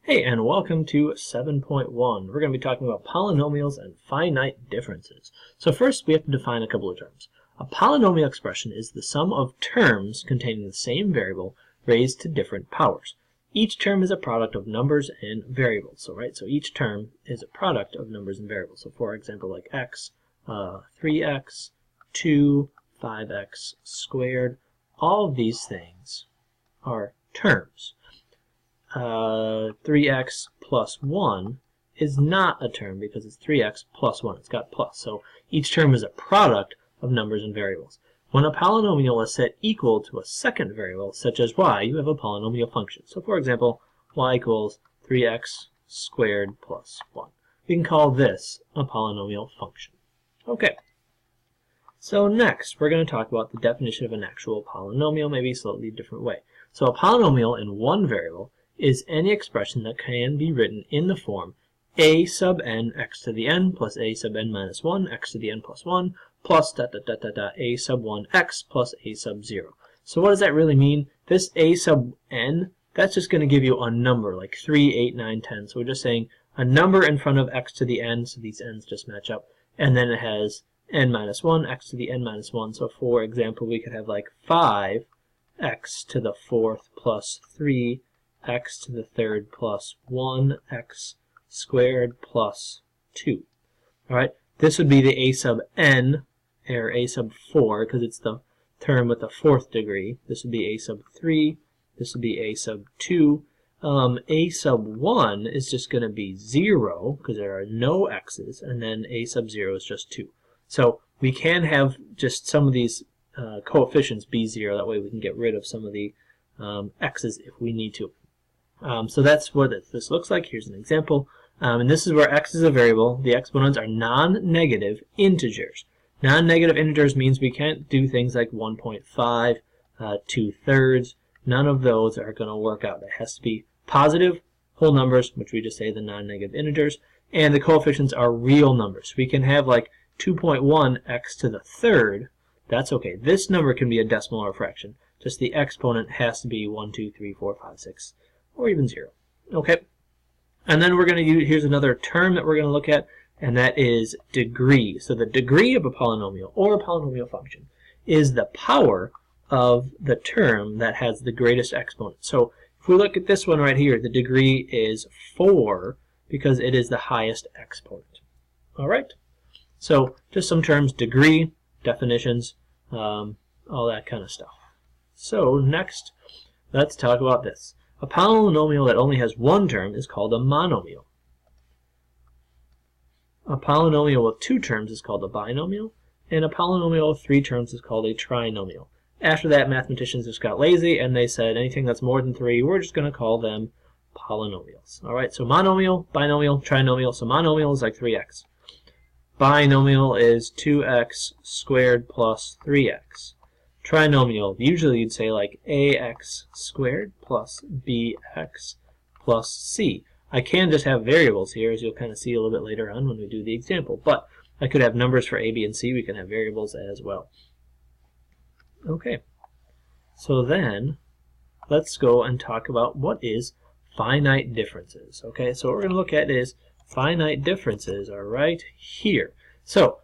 Hey, and welcome to 7.1. We're going to be talking about polynomials and finite differences. So first we have to define a couple of terms. A polynomial expression is the sum of terms containing the same variable raised to different powers. Each term is a product of numbers and variables. So each term is a product of numbers and variables. So for example, like x, 3x, 2, 5x squared, all of these things are terms. 3x plus 1 is not a term because it's 3x plus 1. It's got plus. So each term is a product of numbers and variables. When a polynomial is set equal to a second variable, such as y, you have a polynomial function. So for example, y equals 3x squared plus 1. We can call this a polynomial function. Okay. So next, we're going to talk about the definition of an actual polynomial, maybe a slightly different way. So a polynomial in one variable is any expression that can be written in the form a sub n x to the n plus a sub n minus 1 x to the n plus 1 plus a sub 1 x plus a sub 0. So what does that really mean? This a sub n, that's just going to give you a number like 3, 8, 9, 10. So we're just saying a number in front of x to the n, so these n's just match up, and then it has n minus 1, x to the n minus 1. So for example, we could have like 5 x to the 4th plus 3 x to the 3rd plus 1 x squared plus 2. Alright, this would be the a sub n, or a sub 4, because it's the term with the 4th degree. This would be a sub 3, this would be a sub 2. A sub 1 is just going to be 0, because there are no x's, and then a sub 0 is just 2. So we can have just some of these coefficients be 0, that way we can get rid of some of the x's if we need to. So that's what this looks like. Here's an example. And this is where x is a variable. The exponents are non-negative integers. Non-negative integers means we can't do things like 1.5, 2/3. None of those are going to work out. It has to be positive whole numbers, which we just say the non-negative integers. And the coefficients are real numbers. We can have like 2.1 x to the 3rd. That's okay. This number can be a decimal or a fraction. Just the exponent has to be 1, 2, 3, 4, 5, 6. Or even 0. Okay, and then we're going to use, here's another term that we're going to look at, and that is degree. So the degree of a polynomial, or a polynomial function, is the power of the term that has the greatest exponent. So if we look at this one right here, the degree is 4 because it is the highest exponent. Alright, so just some terms, degree, definitions, all that kind of stuff. So next, let's talk about this. A polynomial that only has one term is called a monomial. A polynomial with 2 terms is called a binomial, and a polynomial with 3 terms is called a trinomial. After that, mathematicians just got lazy and they said anything that's more than 3, we're just going to call them polynomials. Alright, so monomial, binomial, trinomial. So monomial is like 3x. Binomial is 2x squared plus 3x. Trinomial, usually you'd say like ax squared plus bx plus c. I can just have variables here, as you'll kind of see a little bit later on when we do the example. But I could have numbers for a, b, and c. We can have variables as well. Okay, so then let's go and talk about what is finite differences. Okay, so what we're going to look at is finite differences are right here. So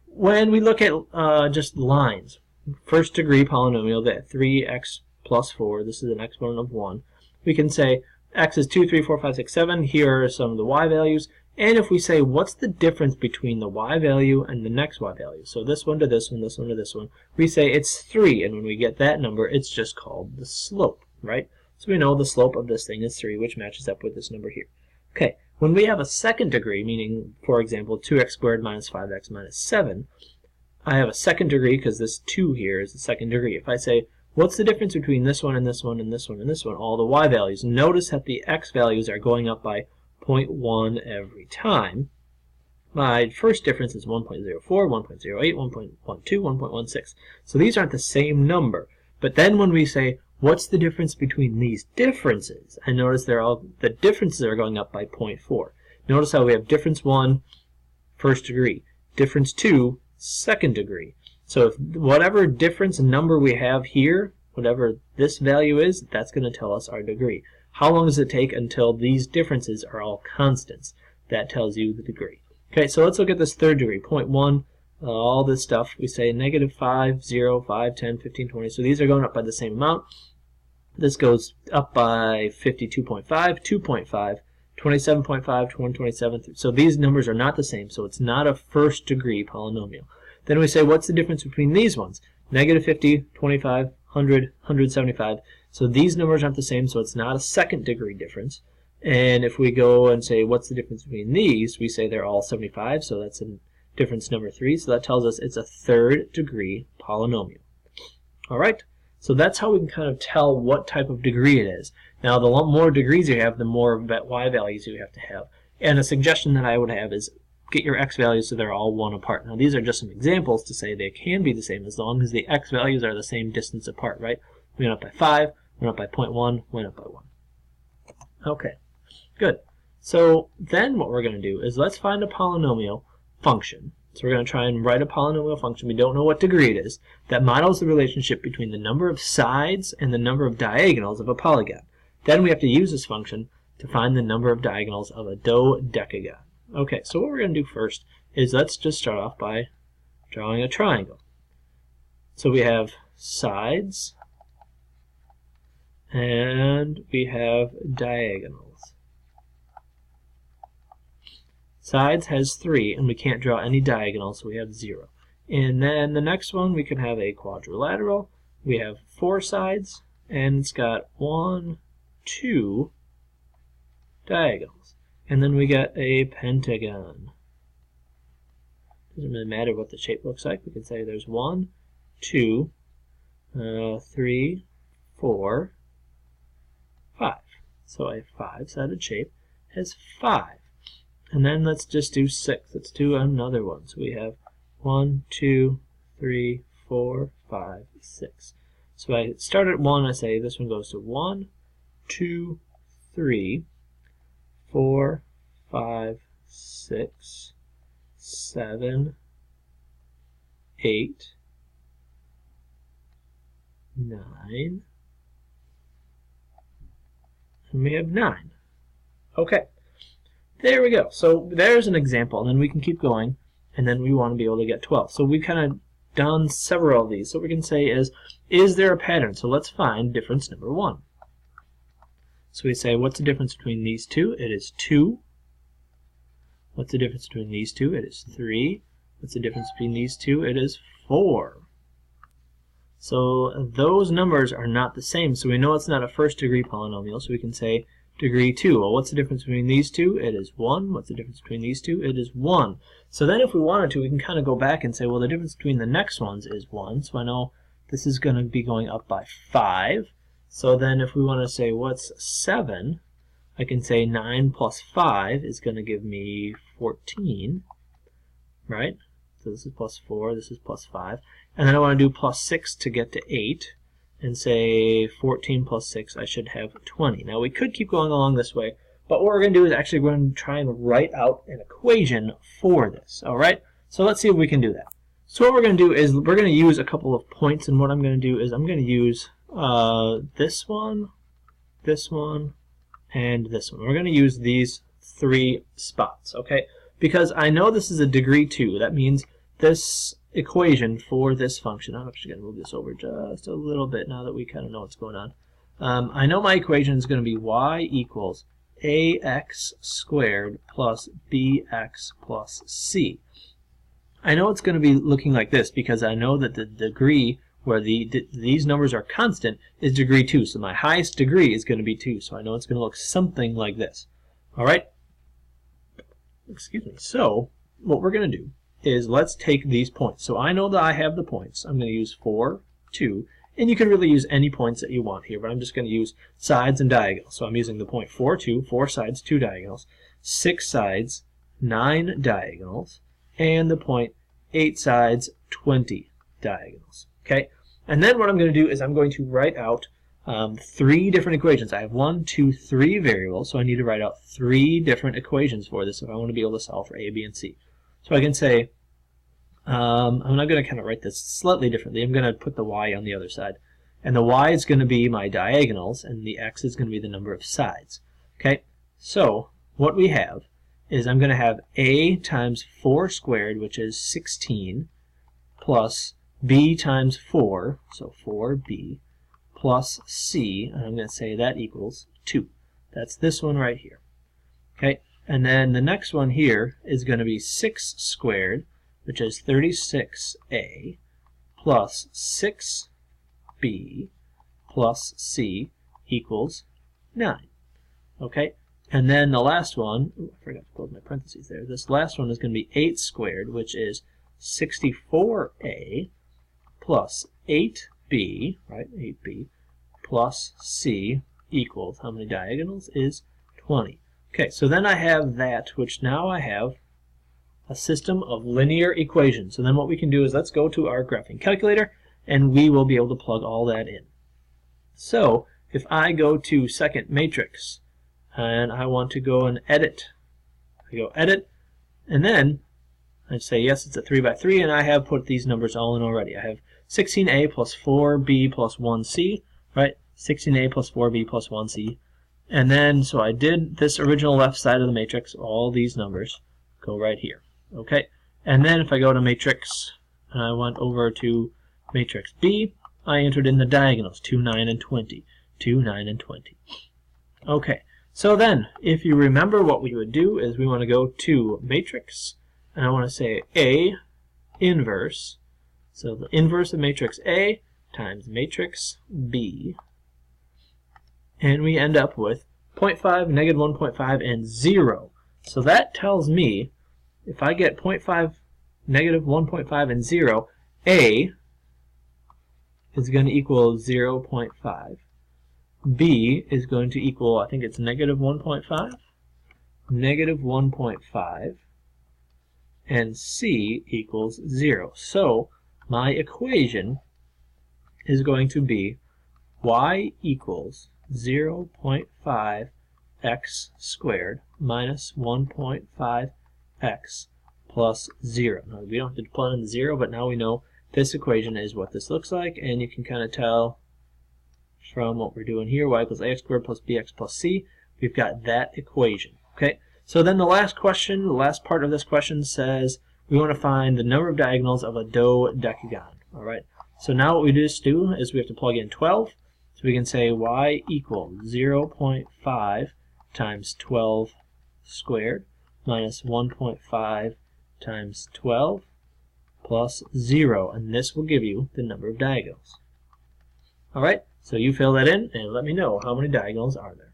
when we look at just lines, first degree polynomial, that 3x plus 4, this is an exponent of 1. We can say x is 2, 3, 4, 5, 6, 7. Here are some of the y values. And if we say what's the difference between the y value and the next y value, so this one to this one, this one to this one, we say it's 3. And when we get that number, it's just called the slope, right? So we know the slope of this thing is 3, which matches up with this number here. Okay, when we have a second degree, meaning, for example, 2x squared minus 5x minus 7, I have a second degree because this 2 here is the second degree. If I say, what's the difference between this one and this one and this one and this one, all the y values, notice that the x values are going up by 0.1 every time. My first difference is 1.04, 1.08, 1.12, 1.16. So these aren't the same number. But then when we say, what's the difference between these differences? And notice the differences are going up by 0.4. Notice how we have difference 1, first degree. Difference 2, second degree. So if whatever difference number we have here, whatever this value is, that's going to tell us our degree. how long does it take until these differences are all constants? That tells you the degree. Okay, so let's look at this third degree, 0.1, all this stuff. We say negative 5, 0, 5, 10, 15, 20. So these are going up by the same amount. This goes up by 52.5, 2.5, 27.5, 127. So these numbers are not the same, so it's not a first degree polynomial. Then we say, what's the difference between these ones? Negative 50, 25, 100, 175. So these numbers aren't the same, so it's not a second degree difference. And if we go and say, what's the difference between these? We say they're all 75, so that's in difference number 3. So that tells us it's a third degree polynomial. All right, so that's how we can kind of tell what type of degree it is. Now, the more degrees you have, the more y values you have to have. And a suggestion that I would have is get your x values so they're all 1 apart. Now, these are just some examples to say they can be the same as long as the x values are the same distance apart, right? We went up by 5, went up by 0.1, went up by 1. Okay, good. So then what we're going to do is let's find a polynomial function. So we're going to try and write a polynomial function, we don't know what degree it is, that models the relationship between the number of sides and the number of diagonals of a polygon. Then we have to use this function to find the number of diagonals of a dodecagon. Okay, so what we're going to do first is let's just start off by drawing a triangle. So we have sides and we have diagonals. Sides has 3 and we can't draw any diagonals, so we have 0. And then the next one we can have a quadrilateral. We have 4 sides and it's got 1, 2 diagonals. And then we got a pentagon. Doesn't really matter what the shape looks like. We can say there's 1, 2, 3, 4, 5. So a 5-sided shape has 5. And then let's just do 6. Let's do another one. So we have 1, 2, 3, 4, 5, 6. So I start at 1, I say this one goes to 1, 2, 3, 4, 5, 6, 7, 8, 9, and we have 9. Okay, there we go. So there's an example, and then we can keep going, and then we want to be able to get 12. So we've kind of done several of these. So what we can say is there a pattern? So let's find difference number 1. So we say, what's the difference between these two? It is 2. What's the difference between these two? It is 3. What's the difference between these two? It is 4. So those numbers are not the same, so we know it's not a first degree polynomial, so we can say degree 2. Well, what's the difference between these two? It is 1. What's the difference between these two? It is 1. So then if we wanted to, we can kind of go back and say, well, the difference between the next ones is 1, so I know this is going to be going up by 5. So then if we want to say what's 7, I can say 9 plus 5 is going to give me 14, right? So this is plus 4, this is plus 5. And then I want to do plus 6 to get to 8, and say 14 plus 6, I should have 20. Now we could keep going along this way, but what we're going to do is actually we're going to try and write out an equation for this, alright? So let's see if we can do that. So what we're going to do is we're going to use a couple of points, and what I'm going to do is I'm going to use this one, and this one. We're going to use these 3 spots, okay? Because I know this is a degree 2. That means this equation for this function, I'm actually going to move this over just a little bit now that we kind of know what's going on. I know my equation is going to be y equals ax squared plus bx plus c. I know it's going to be looking like this because I know that the degree where these numbers are constant is degree 2. So my highest degree is going to be 2. So I know it's going to look something like this. Alright? Excuse me. So what we're going to do is let's take these points. So I know that I have the points. I'm going to use 4, 2, and you can really use any points that you want here, but I'm just going to use sides and diagonals. So I'm using the point 4, 2, 4 sides, 2 diagonals, 6 sides, 9 diagonals, and the point 8 sides, 20 diagonals. Okay, and then what I'm going to do is I'm going to write out 3 different equations. I have 1, 2, 3 variables, so I need to write out 3 different equations for this if I want to be able to solve for A, B, and C. So I can say, I'm not going to kind of write this slightly differently. I'm going to put the y on the other side. and the y is going to be my diagonals, and the x is going to be the number of sides. Okay, so what we have is I'm going to have a times 4 squared, which is 16, plus b times 4, so 4b, plus c, and I'm going to say that equals 2. That's this one right here. Okay, and then the next one here is going to be 6 squared, which is 36a, plus 6b, plus c equals 9. Okay, and then the last one, ooh, I forgot to close my parentheses there. This last one is going to be 8 squared, which is 64a, plus 8b, right, 8b, plus c equals, how many diagonals is 20. Okay, so then I have that, which now I have a system of linear equations. So then what we can do is let's go to our graphing calculator, and we will be able to plug all that in. So if I go to second matrix, and I want to go and edit, I go edit, and then I say yes, it's a 3 by 3, and I have put these numbers all in already. I have 16a plus 4b plus 1c, right? 16a plus 4b plus 1c. And then, so I did this original left side of the matrix, all these numbers go right here. Okay, and then if I go to matrix, and I went over to matrix B, I entered in the diagonals, 2, 9, and 20. 2, 9, and 20. Okay, so then, if you remember, what we would do is we want to go to matrix, and I want to say A inverse, so the inverse of matrix A times matrix B, and we end up with 0.5, negative 1.5, and 0. So that tells me if I get 0.5, negative 1.5, and 0, A is going to equal 0.5. B is going to equal, I think it's negative 1.5, negative 1.5, and C equals 0. So my equation is going to be y equals 0.5 x squared minus 1.5 x plus 0. Now we don't have to plug in 0, but now we know this equation is what this looks like, and you can kind of tell from what we're doing here, y equals ax squared plus bx plus c. We've got that equation. Okay, so then the last question, the last part of this question says we want to find the number of diagonals of a dodecagon. All right, so now what we just do is we have to plug in 12. So we can say y equals 0.5 times 12 squared minus 1.5 times 12 plus 0, and this will give you the number of diagonals. Alright, so you fill that in and let me know how many diagonals are there.